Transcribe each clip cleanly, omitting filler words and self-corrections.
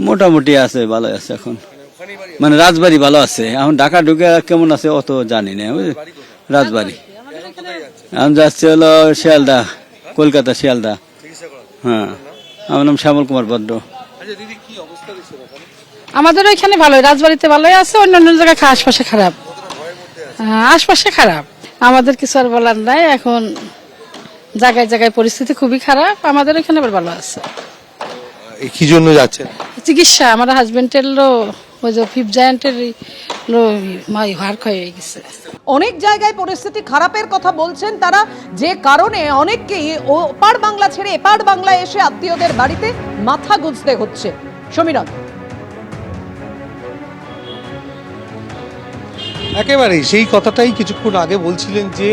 মোটামুটি আছে, ভালো আছে এখন, মানে রাজবাড়ি ভালো আছে। এখন ঢাকা ঢুকে কেমন আছে অত জানি না। রাজবাড়ি আমি যাচ্ছি হলো শিয়ালদা, কলকাতা শিয়ালদা। হ্যাঁ, আমার নাম শ্যামল কুমার ভদ্র। আমাদের এখানে ভালোই, রাজবাড়িতে ভালোই আছে, অন্যান্য জায়গায় আশপাশে খারাপ। আশপাশে খারাপ, আমাদের কিছু আর বলার নাই। এখন জায়গায় জায়গায় পরিস্থিতি খুবই খারাপ, আমাদের এখানে আবার ভালো আছে। কি জন্য যাচ্ছেন? চিকিৎসা, আমার হাজবেন্ডের ওই যে ফিফ জায়ান্টের হাড় ক্ষয় হয়ে গেছে। অনেক জায়গায় পরিস্থিতি খারাপের কথা বলছেন তারা, যে কারণে অনেককেই ওপার বাংলা ছেড়ে এপার বাংলায় এসে আত্মীয়দের বাড়িতে মাথা গুঁজতে হচ্ছে। সমীরণ, একেবারেই সেই কথাটাই কিছুক্ষণ আগে বলছিলেন যে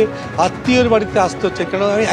আত্মীয়ের বাড়িতে আসতে হচ্ছে। কারণ আমি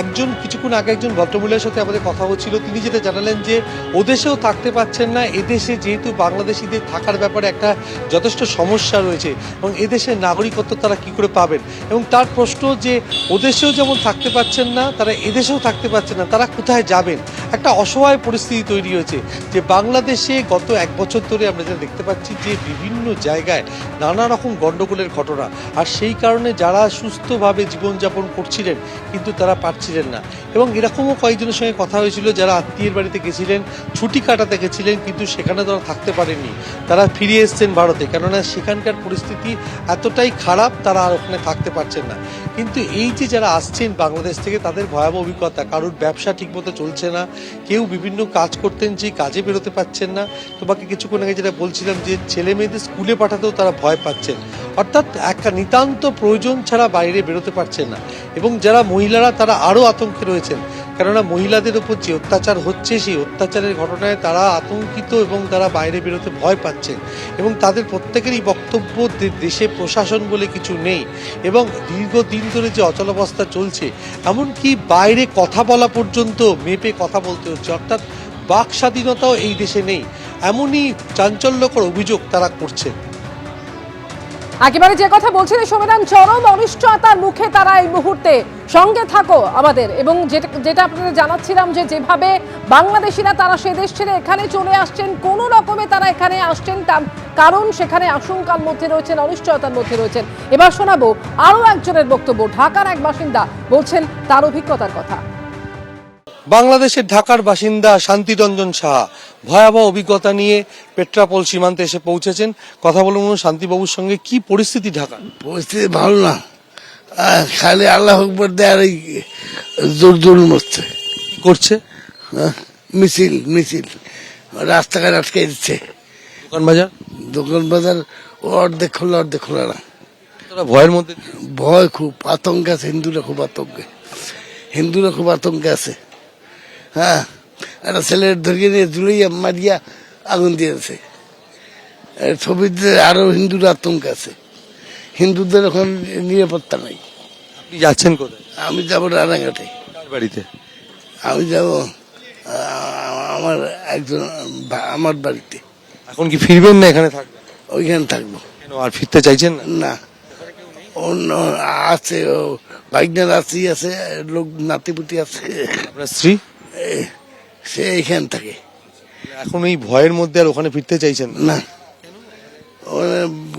কিছুক্ষণ আগে একজন ভদ্রমহিলার সাথে আমাদের কথা হচ্ছিল, তিনি যেটা জানালেন যে ওদেশেও থাকতে পারছেন না, এদেশে যেহেতু বাংলাদেশিদের থাকার ব্যাপারে একটা যথেষ্ট সমস্যা রয়েছে এবং এদেশের নাগরিকত্ব তারা কি করে পাবেন। এবং তার প্রশ্ন যে ওদেশেও যেমন থাকতে পারছেন না, তারা এদেশেও থাকতে পারছেন না, তারা কোথায় যাবেন? একটা অসহায় পরিস্থিতি তৈরি হয়েছে যে বাংলাদেশে গত 1 বছর ধরে আমরা যেটা দেখতে পাচ্ছি যে বিভিন্ন জায়গায় নানা রকম গণ্ডগোলের ঘটনা, আর সেই কারণে যারা সুস্থভাবে জীবনযাপন করছিলেন কিন্তু তারা পারছিলেন না। এবং এরকমও কয়েকজনের সঙ্গে কথা হয়েছিল যারা আত্মীয়ের বাড়িতে গেছিলেন, ছুটি কাটাতে গেছিলেন, কিন্তু সেখানে তারা থাকতে পারেননি, তারা ফিরে এসছেন ভারতে, কেননা সেখানকার পরিস্থিতি এতটাই খারাপ তারা আর ওখানে থাকতে পারছেন না। কিন্তু এই যে যারা আসছেন বাংলাদেশ থেকে, তাদের ভয়াবহ অভিজ্ঞতা, কারোর ব্যবসা ঠিকমতো চলছে না, কেউ বিভিন্ন কাজ করতেন যে কাজে বেরোতে পারছেন না। তোমাকে কিছুক্ষণ আগে যেটা বলছিলাম যে ছেলে মেয়েদের স্কুলে পাঠাতেও তারা ভয় পাচ্ছেন, অর্থাৎ একটা নিতান্ত প্রয়োজন ছাড়া বাইরে বেরোতে পারছেন না। এবং যারা মহিলারা তারা আরও আতঙ্কে রয়েছেন, কেননা মহিলাদের উপর যে অত্যাচার হচ্ছে সেই অত্যাচারের ঘটনায় তারা আতঙ্কিত এবং তারা বাইরে বেরোতে ভয় পাচ্ছেন। এবং তাদের প্রত্যেকেরই বক্তব্য দেশে প্রশাসন বলে কিছু নেই এবং দীর্ঘদিন ধরে যে অচলাবস্থা চলছে, এমনকি বাইরে কথা বলা পর্যন্ত মেপে কথা বলতে হচ্ছে, অর্থাৎ বাক স্বাধীনতাও এই দেশে নেই, এমনই চাঞ্চল্যকর অভিযোগ তারা করছে। একেবারে যে কথা বলছিলেন সমীরণ, চরম অনিশ্চয়তার মুখে তারা এই মুহূর্তে। সঙ্গে থাকো আমাদের, এবং যেটা আপনাদের জানাচ্ছিলাম যে যেভাবে বাংলাদেশিরা তারা সে দেশ ছেড়ে এখানে চলে আসছেন, কোনো রকমে তারা এখানে আসছেন, তার কারণ সেখানে আশঙ্কার মধ্যে রয়েছেন, অনিশ্চয়তার মধ্যে রয়েছেন। এবার শোনাবো আরো একজনের বক্তব্য। ঢাকার এক বাসিন্দা বলছেন তার অভিজ্ঞতার কথা। বাংলাদেশের ঢাকার বাসিন্দা শান্তিরঞ্জন সাহা ভয়াবহ অভিজ্ঞতা নিয়ে পেট্রাপোল সীমান্তে এসে পৌঁছেছেন। কথা বলুন শান্তিবাবুর সঙ্গে, কি পরিস্থিতি ঢাকার? পরিস্থিতি ভালো না, খালি আল্লাহ আকবর দেয় আর জোর জোর মরছে। কি করছে? মিছিল মিছিল রাস্তাঘাট আটকে দিচ্ছে, দোকান বাজার অর্ধেক খোলা অর্ধেক খোলা না। ভয়ের মধ্যে, ভয় খুব, আতঙ্ক আছে, হিন্দুরা খুব আতঙ্কে আছে। হ্যাঁ, একটা ছেলের ধরিয়ে নিয়ে জুড়িয়া মারিয়া আগুন দিয়েছে। ছবিতে আরো হিন্দুর আতঙ্ক আছে, হিন্দুদের এখন নিরাপত্তা নাই। আপনি যাচ্ছেন কোথায়? আমি যাবো রানাঘাটে। বাড়িতে? আমি যাবো আমার বাড়িতে। এখন কি ফিরবেন না এখানে থাকবেন? ওইখানে থাকবো। কেন, আর ফিরতে চাইছেন না? না, অন্য আছে, বাইকনার আছে, লোক নাতিপুতি আছে। আপনার স্ত্রী? সে এইখানে থাকে। এখন এই ভয়ের মধ্যে আর ওখানে ফিরতে চাইছেন না?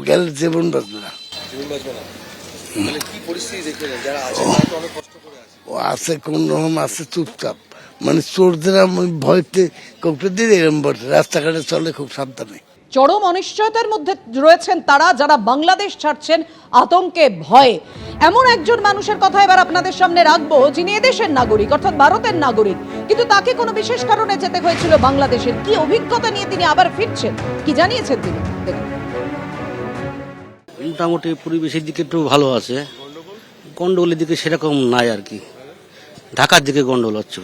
গেলে জীবন বাঁচবে না। ও আছে কোন রকম আছে, চুপচাপ, মানে চোরদের ভয়তে কৌটে দিয়ে এরকম বসে, রাস্তাঘাটে চলে খুব সাবধানে। চরম অনিশ্চয়তার মধ্যে রয়েছেন তারা, যারা বাংলাদেশ ছাড়ছেন আতঙ্কে ভয়ে। এমন একজন মানুষের কথা এবার আপনাদের সামনে রাখবো, যিনি এদেশের নাগরিক, অর্থাৎ ভারতের নাগরিক, কিন্তু তাকে কোনো বিশেষ কারণে যেতে হয়েছিল বাংলাদেশের। কি অভিজ্ঞতা নিয়ে তিনি আবার ফিরছেন, কি জানিয়েছেন তিনি, দেখুন। মোটামুটি পরিবেশের দিকে একটু ভালো আছে, গন্ডগোলের দিকে সেরকম নাই আর কি। ঢাকার দিকে গন্ডগোল হচ্ছে,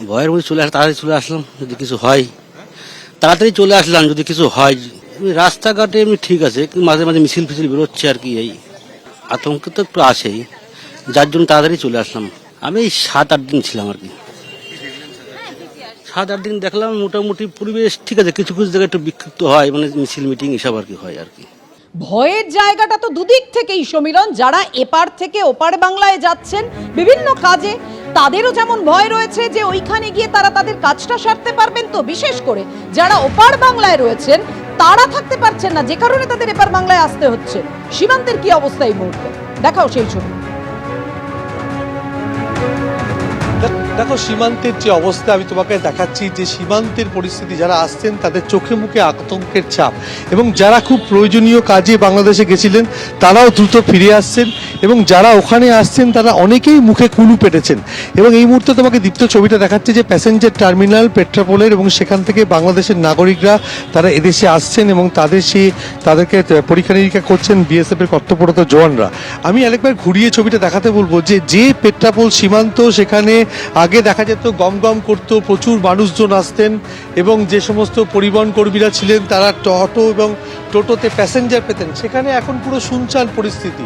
ভয়ের মধ্যে তাড়াতাড়ি চলে আসলাম, যদি কিছু হয় তাড়াতাড়ি চলে আসলাম, যদি কিছু হয়। রাস্তাঘাটে এমনি ঠিক আছে, কিন্তু মাঝে মাঝে মিছিল ফিছিল বেরোচ্ছে আর কি, এই আতঙ্ক তো একটু আসেই, যার জন্য তাড়াতাড়ি চলে আসলাম। আমি 7-8 দিন ছিলাম আর কি। 7-8 দিন দেখলাম মোটামুটি পরিবেশ ঠিক আছে, কিছু কিছু জায়গায় একটু বিক্ষিপ্ত হয়, মানে মিছিল মিটিং এসব আর কি হয় আর কি। ভয়ের জায়গাটা তো দুদিক থেকেই সমীরণ, যারা এপার থেকে ওপার বাংলায় যাচ্ছেন বিভিন্ন কাজে, তাদেরও যেমন ভয় রয়েছে যে ওইখানে গিয়ে তারা তাদের কাজটা সারতে পারবেন, তো বিশেষ করে যারা ওপার বাংলায় রয়েছেন তারা থাকতে পারছেন না, যে কারণে তাদের এপার বাংলায় আসতে হচ্ছে। সীমান্তের কি অবস্থা এই মুহূর্তে, দেখাও সেই ছবি। দেখো সীমান্তের যে অবস্থা আমি তোমাকে দেখাচ্ছি, যে সীমান্তের পরিস্থিতি, যারা আসছেন তাদের চোখে মুখে আতঙ্কের ছাপ, এবং যারা খুব প্রয়োজনীয় কাজে বাংলাদেশে গেছিলেন তারাও দ্রুত ফিরে আসছেন, এবং যারা ওখানে আসছেন তারা অনেকেই মুখে কুলু পেটেছেন। এবং এই মুহূর্তে তোমাকে দীপ্ত ছবিটা দেখাচ্ছে যে প্যাসেঞ্জার টার্মিনাল পেট্রাপোলের, এবং সেখান থেকে বাংলাদেশের নাগরিকরা তারা এদেশে আসছেন এবং তাদেরকে পরীক্ষা নিরীক্ষা করছেন বিএসএফ এর কর্তব্যরত জওয়ানরা। আমি আরেকবার ঘুরিয়ে ছবিটা দেখাতে বলবো যে পেট্রাপোল সীমান্ত, সেখানে আগে দেখা যেত গম গম করতো, প্রচুর মানুষজন আসতেন, এবং যে সমস্ত পরিবহন কর্মীরা ছিলেন তারা অটো এবং টোটোতে প্যাসেঞ্জার পেতেন। সেখানে এখন পুরো শুনশান পরিস্থিতি।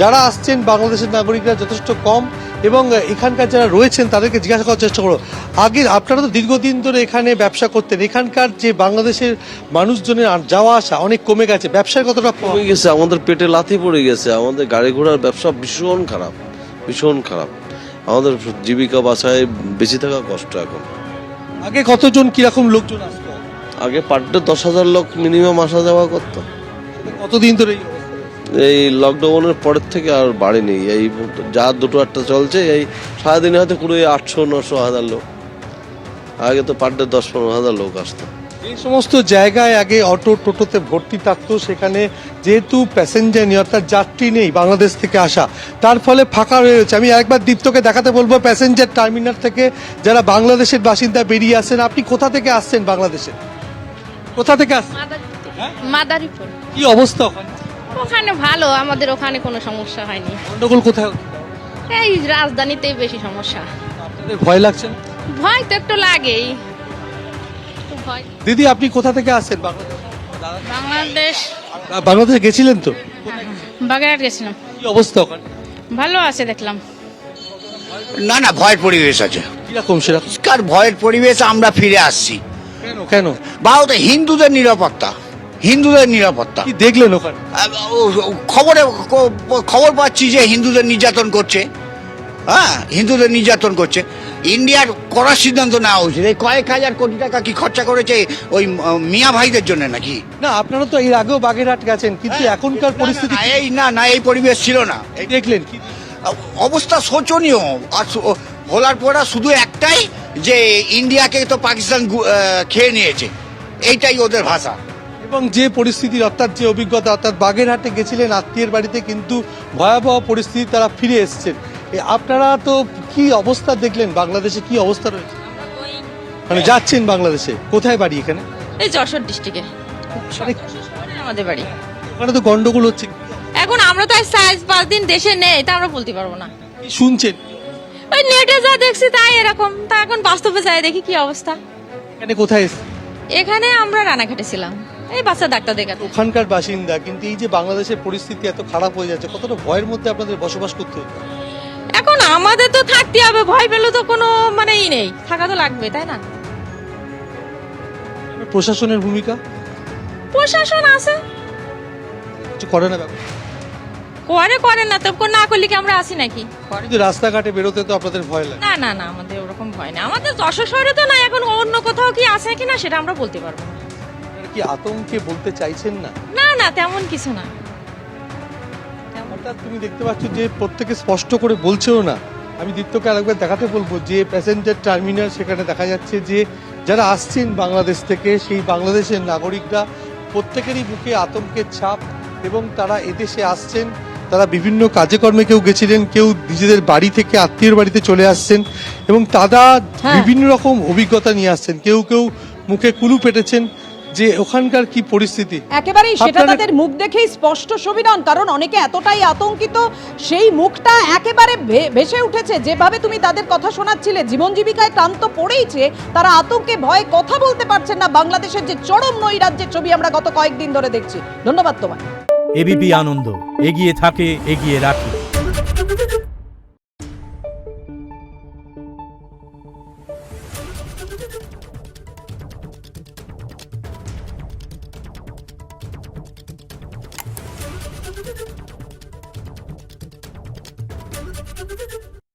যারা আসছেন বাংলাদেশের নাগরিকরা যথেষ্ট কম, এবং এখানকার যারা রয়েছেন তাদেরকে জিজ্ঞাসা করার চেষ্টা করো, আগে আপনারা তো দীর্ঘদিন ধরে এখানে ব্যবসা করতেন, এখানকার যে বাংলাদেশের মানুষজনের যাওয়া আসা অনেক কমে গেছে, ব্যবসার কতটা কমে গেছে, আমাদের পেটে লাথি পড়ে গেছে, আমাদের গাড়ি ঘোড়ার ব্যবসা ভীষণ খারাপ, ভীষণ খারাপ। আমাদের জীবিকা বাঁচায় বেঁচে থাকা কষ্ট এখন। আগে কতজন কিরকম লোকজন আসতো? আগে পার ডে 10,000 লোক মিনিমাম আসা যাওয়া করতো। কতদিন ধরে এই লকডাউনের পরের থেকে আর বাড়েনি। এই যা দুটো একটা চলছে, এই সারাদিনে হয়তো পুরো 800-900 লোক। আগে তো পার ডে 10-15,000 লোক আসতো। এই সমস্ত জায়গায় আগে অটো টোটোতে ভর্তি থাকতো, সেখানে যেহেতু প্যাসেঞ্জার নেই অর্থাৎ যাত্রী নেই বাংলাদেশ থেকে আসা, তার ফলে ফাঁকা রয়েছে। আমি একবার দীপ্তকে দেখাতে বলবো প্যাসেঞ্জার টার্মিনাল থেকে যারা বাংলাদেশের বাসিন্দা বেরিয়ে আসেন। আপনি কোথা থেকে আসছেন বাংলাদেশে? কোথা থেকে আসছেন? মাদারীপুর। কি অবস্থা ওখানে? ওখানে ভালো, আমাদের ওখানে কোনো সমস্যা হয়নি। গন্ডগোল কোথায় হচ্ছে? এই রাজধানীতেই বেশি সমস্যা। আপনাদের ভয় লাগছে না? ভয় তো একটু লাগেই। ভয়। দিদি আপনি কোথা থেকে আসছেন বাংলাদেশ? বাংলাদেশে গেছিলেন তো? বাগেরহাট গেছিলাম। কি অবস্থা ওখানে? ভালো আছে দেখলাম। না না, ভয়ের পরিবেশ আছে। কিরকম সেরকম? কার ভয়ের পরিবেশ? আমরা ফিরে আসছি। কেন কেন? ভারতে হিন্দুদের নিরাপত্তা, হিন্দুদের নিরাপত্তা। কি দেখলেন ওখানে? খবর পাচ্ছি যে হিন্দুদের নির্যাতন করছে। হ্যাঁ, হিন্দুদের নির্যাতন করছে। ইন্ডিয়ার করার সিদ্ধান্ত নেওয়া হয়েছে। এই কয়েক হাজার কোটি টাকা কি খরচা করেছে ওই মিয়া ভাইদের জন্য নাকি? না, আপনারা তো এর আগেও বাগেরহাট গেছেন, কিন্তু এখনকার পরিস্থিতি এই পরিবেশ ছিল না। এই দেখলেন কি অবস্থা শোচনীয়। আর ভোলার পড়া শুধু একটাই, যে ইন্ডিয়াকে তো পাকিস্তান খেয়ে নিয়েছে, এইটাই ওদের ভাষা। এবং যে পরিস্থিতির অর্থাৎ যে অভিজ্ঞতা, অর্থাৎ বাগেরহাটে গেছিলেন আত্মীয়ের বাড়িতে, কিন্তু ভয়াবহ পরিস্থিতি, তারা ফিরে এসছেন। আপনারা তো কি অবস্থা দেখলেন বাংলাদেশে? কি অবস্থা রয়েছে? মানে যাচ্ছেন বাংলাদেশে, কোথায় বাড়ি? এখানে এই যশোর ডিস্ট্রিক্টে আমাদের বাড়ি। ওখানে তো গন্ডগোল হচ্ছে। এখন আমরা তো 4-5 দিন দেশে নেই, তা আমরা বলতে পারবো না। কি শুনছেন? ওই নেটে যা দেখছি তাই এরকম, তা এখন বাস্তবে যাই দেখি কি অবস্থা। এখানে কোথায় এসছেন? এখানে আমরা রানাঘাটে ছিলাম, এই বাচ্চা ডাক্তার দেখাতে। ওখানকার বাসিন্দা, কিন্তু এই যে বাংলাদেশের পরিস্থিতি এত খারাপ হয়ে যাচ্ছে, কতটা ভয়ের মধ্যে আপনাদের বসবাস করতে হচ্ছে? এখন আমাদের তো থাকতে হবে, ভয় পেলে তো কোনো মানেই নেই, থাকা তো লাগবে, তাই না? প্রশাসনের ভূমিকা? প্রশাসন আছে, কিছু করে না ব্যাপার? করেন না তো, না করলে কি আমরা আসি নাকি? কিন্তু রাস্তাঘাটে বেরোতে তো আপনাদের ভয় লাগে। না না না, আমাদের ওরকম ভয় না। আমাদের যশোর শহরে তো না, এখন অন্য কোথাও কি আছে কিনা সেটা আমরা বলতে পারবো না। আপনারা কি আতঙ্কে বলতে চাইছেন না? না না, তেমন কিছু না। অর্থাৎ তুমি দেখতে পাচ্ছ যে প্রত্যেকে স্পষ্ট করে বলছেও না। আমি দীপ্তকে আরেকবার দেখাতে বলবো যে প্যাসেঞ্জার টার্মিনাল, সেখানে দেখা যাচ্ছে যে যারা আসছেন বাংলাদেশ থেকে, সেই বাংলাদেশের নাগরিকরা প্রত্যেকেরই মুখে আতঙ্কের ছাপ, এবং তারা এদেশে আসছেন। তারা বিভিন্ন কাজে কর্মে কেউ গেছিলেন, কেউ নিজেদের বাড়ি থেকে আত্মীয়ের বাড়িতে চলে আসছেন, এবং তারা বিভিন্ন রকম অভিজ্ঞতা নিয়ে আসছেন। কেউ কেউ মুখে কুলু পেটেছেন যে ওখানকার কি পরিস্থিতি। একেবারেই সেটা তাদের মুখ দেখেই স্পষ্ট, সমীরণ। কারণ অনেকে এতটাই আতঙ্কিত, সেই মুখটা একেবারে ভেসে উঠেছে। যেভাবে তুমি তাদের কথা শোনাচ্ছিলে, জীবন জীবিকায় ক্লান্ত পড়েইছে, তারা আতঙ্কে ভয়ে কথা বলতে পারছেন না। বাংলাদেশের যে চরম নৈরাজ্যের ছবি আমরা গত কয়েকদিন ধরে দেখছি। ধন্যবাদ তোমায়। এবিপি আনন্দ, এগিয়ে থাকে, এগিয়ে রাখে।